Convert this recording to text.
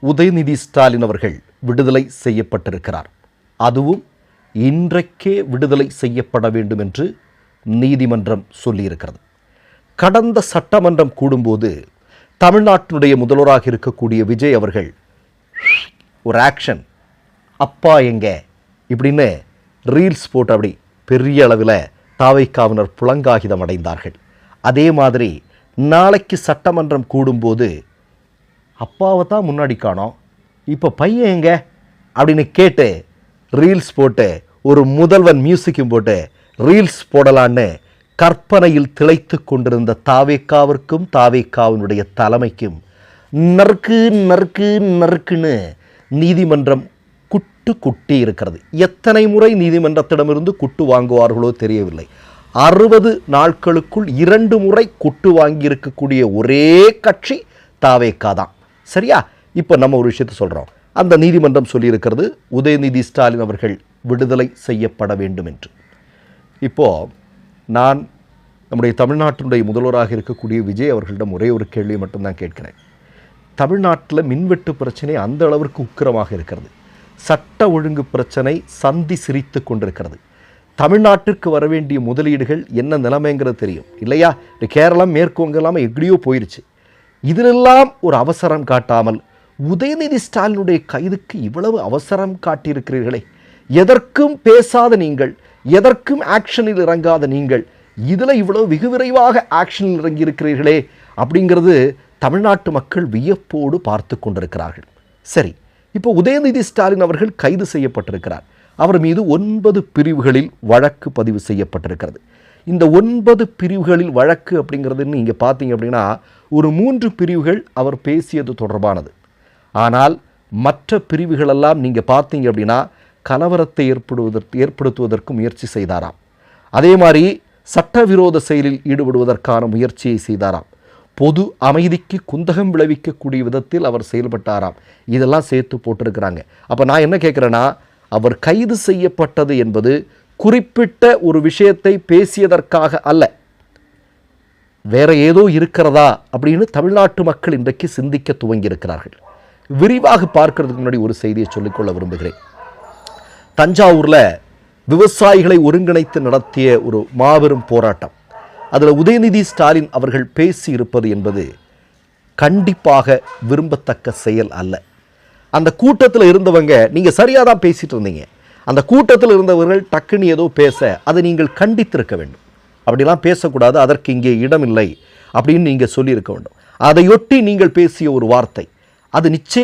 உதயநிதி ஸ்டாலின் அவர்கள் விடுதலை செய்யப்பட்டிருக்கிறார். அதுவும் இன்றைக்கே விடுதலை செய்யப்பட வேண்டும் என்று நீதிமன்றம் சொல்லியிருக்கிறது. கடந்த சட்டமன்றம் கூடும்போது தமிழ்நாட்டினுடைய முதல்வராக இருக்கக்கூடிய விஜய் அவர்கள் ஒரு ஆக்ஷன், அப்பா எங்க இப்படின்னு ரீல்ஸ் போட்டு அப்படி பெரிய அளவில் தாவைக்காவினர் புலங்காகிதம் அடைந்தார்கள். அதே மாதிரி நாளைக்கு சட்டமன்றம் கூடும்போது அப்பாவை தான் முன்னாடி காணோம், இப்போ பையன் எங்க அப்படின்னு கேட்டு ரீல்ஸ் போட்டு ஒரு முதல்வன் மியூசிக்கும் போட்டு ரீல்ஸ் போடலான்னு கற்பனையில் திளைத்து கொண்டிருந்த தாவேக்காவிற்கும் தாவேக்காவினுடைய தலைமைக்கும் நறுக்கு நறுக்கு நறுக்குன்னு நீதிமன்றம் குட்டு குட்டி இருக்கிறது. எத்தனை முறை நீதிமன்றத்திடமிருந்து குட்டு வாங்குவார்களோ தெரியவில்லை. 60 நாட்களுக்குள் 2 முறை குட்டு வாங்கியிருக்கக்கூடிய ஒரே கட்சி தாவேக்கா தான். சரியா? இப்போ நம்ம ஒரு விஷயத்தை சொல்கிறோம். அந்த நீதிமன்றம் சொல்லியிருக்கிறது உதயநிதி ஸ்டாலின் அவர்கள் விடுதலை செய்யப்பட வேண்டும் என்று. இப்போது நான் நம்முடைய தமிழ்நாட்டினுடைய முதல்வராக இருக்கக்கூடிய விஜய் அவர்களிடம் ஒரே ஒரு கேள்வி மட்டும்தான் கேட்கிறேன். தமிழ்நாட்டில் மின்வெட்டு பிரச்சனை அந்த அளவிற்கு உக்கிரமாக இருக்கிறது. சட்ட ஒழுங்கு பிரச்சனை சந்தி சிரித்து கொண்டிருக்கிறது. தமிழ்நாட்டிற்கு வர வேண்டிய முதலீடுகள் என்ன நிலைமைங்கிறது தெரியும் இல்லையா? கேரளம் மேற்குவங்கம் இல்லாமல் எங்கேயோ போயிடுச்சு. இதிலெல்லாம் ஒரு அவசரம் காட்டாமல் உதயநிதி ஸ்டாலினுடைய கைதுக்கு இவ்வளவு அவசரம் காட்டியிருக்கிறீர்களே. எதற்கும் பேசாத நீங்கள், எதற்கும் ஆக்ஷனில் இறங்காத நீங்கள் இதில் இவ்வளவு வெகு விரைவாக ஆக்ஷனில் இறங்கி இருக்கிறீர்களே அப்படிங்கிறது தமிழ்நாட்டு மக்கள் வியப்போடு பார்த்து கொண்டிருக்கிறார்கள். சரி, இப்போ உதயநிதி ஸ்டாலின் அவர்கள் கைது செய்யப்பட்டிருக்கிறார். அவர் மீது 9 பிரிவுகளில் வழக்கு பதிவு செய்யப்பட்டிருக்கிறது. இந்த 9 பிரிவுகளில் வழக்கு அப்படிங்கிறதுன்னு நீங்கள் பார்த்தீங்க அப்படின்னா ஒரு 3 பிரிவுகள் அவர் பேசியது தொடர்பானது. ஆனால் மற்ற பிரிவுகளெல்லாம் நீங்கள் பார்த்தீங்க அப்படின்னா கலவரத்தை ஏற்படுத்துவதற்கு முயற்சி செய்தாராம். அதே மாதிரி சட்டவிரோத செயலில் ஈடுபடுவதற்கான முயற்சியை செய்தாராம். பொது அமைதிக்கு குந்தகம் விளைவிக்கக்கூடிய விதத்தில் அவர் செயல்பட்டாராம். இதெல்லாம் சேர்த்து போட்டிருக்கிறாங்க. அப்போ நான் என்ன கேட்குறேன்னா, அவர் கைது செய்யப்பட்டது என்பது குறிப்பிட்ட ஒரு விஷயத்தை பேசியதற்காக அல்ல, வேற ஏதோ இருக்கிறதா அப்படின்னு தமிழ்நாட்டு மக்கள் இன்றைக்கு சிந்திக்க துவங்கியிருக்கிறார்கள். விரிவாக பார்க்கறதுக்கு முன்னாடி ஒரு செய்தியை சொல்லிக்கொள்ள விரும்புகிறேன். தஞ்சாவூரில் விவசாயிகளை ஒருங்கிணைத்து நடத்திய ஒரு மாபெரும் போராட்டம், அதில் உதயநிதி ஸ்டாலின் அவர்கள் பேசி இருப்பது என்பது கண்டிப்பாக விரும்பத்தக்க செயல் அல்ல. அந்த கூட்டத்தில் இருந்தவங்க, நீங்கள் சரியாக தான் பேசிட்டு இருந்தீங்க, அந்த கூட்டத்தில் இருந்தவர்கள் டக்குன்னு ஏதோ பேச அதை நீங்கள் கண்டித்திருக்க வேண்டும். அப்படிலாம் பேசக்கூடாது, அதற்கு இங்கே இடமில்லை அப்படின்னு நீங்கள் சொல்லியிருக்க வேண்டும். அதையொட்டி நீங்கள் பேசிய ஒரு வார்த்தை அது நிச்சயம்